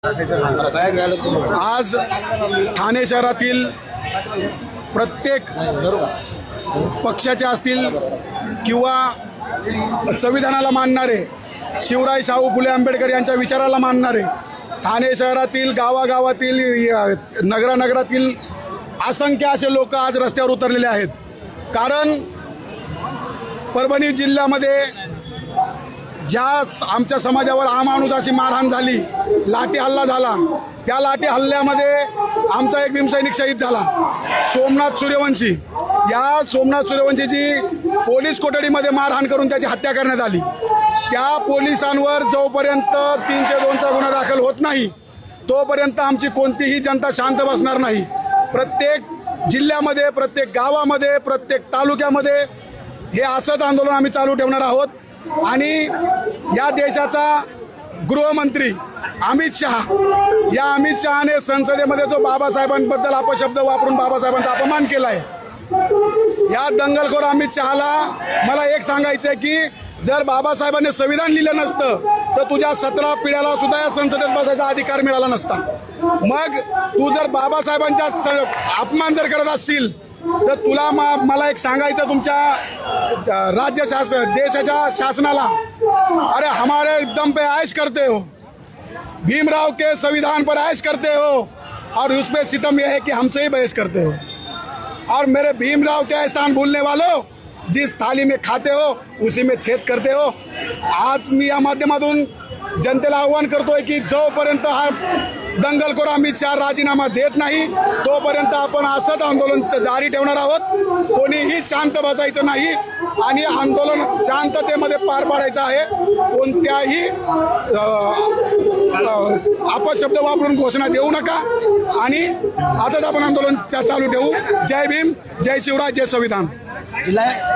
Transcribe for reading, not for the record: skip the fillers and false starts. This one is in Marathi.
आज ठाणे शहरातील प्रत्येक पक्षाचे असतील किंवा संविधानाला मानणारे, शिवराय शाहू फुले आंबेडकर यांच्या विचाराला मानणारे, ठाणे शहरातील गावागावातील नगरातील असंख्य असे लोक आज रस्त्यावर उतरलेले आहेत. कारण परभणी जिल्ह्यामध्ये ज्या आमच्या समाजावर अमानुषाची मारहाण झाली, लाठी हल्ला झाला, त्या लाठी हल्ल्यामध्ये आमचा एक भीमसैनिक शहीद झाला, सोमनाथ सूर्यवंशी. या सोमनाथ सूर्यवंशीची पोलीस कोठडीमध्ये मारहाण करून त्याची हत्या करण्यात आली. त्या पोलिसांवर जोपर्यंत 302चा गुन्हा दाखल होत नाही तोपर्यंत आमची कोणतीही जनता शांत बसणार नाही. प्रत्येक जिल्ह्यामध्ये, प्रत्येक गावामध्ये, प्रत्येक तालुक्यामध्ये हे असंच आंदोलन आम्ही चालू ठेवणार आहोत. आणि या देशाचा गृहमंत्री अमित शहा, या अमित शहाने संसदेमध्ये जो बाबासाहेबांबद्दल अपशब्द वापरून बाबासाहेबांचा अपमान केला आहे, या दंगलखोर अमित शहाला मला एक सांगायचं आहे की जर बाबासाहेबांनी संविधान लिहिलं नसतं तर तुझ्या 17 पिढ्याला सुद्धा या संसदेत बसायचा अधिकार मिळाला नसता. मग तू जर बाबासाहेबांचा अपमान जर करत असशील तर तुला मला एक सांगायचं तुमच्या राज्य शासन, देशाच्या शासनाला, अरे हमारे दम पे ऐश करते हो, भीमराव के संविधान पर ऐश करते हो और उस पे सितम यह है कि हमसे ही बहस करते हो. और मेरे भीमराव के एहसान भूलने वालों, जिस थाली में खाते हो उसी में छेद करते हो. आज मी या माध्यमातून जनतेला आव्हान करतोय की जोपर्यंत हा दंगलखोर अमित शहा राजीनामा देत नाही तोपर्यंत आपण असंच आंदोलन जारी ठेवणार आहोत. कोणीही शांत बसायचं नाही आणि आंदोलन शांततेमध्ये पार पाडायचं आहे. कोणत्याही अपशब्द वापरून घोषणा देऊ नका आणि असंच आपण आंदोलन चालू ठेवू. जय भीम, जय शिवराय, जय संविधान.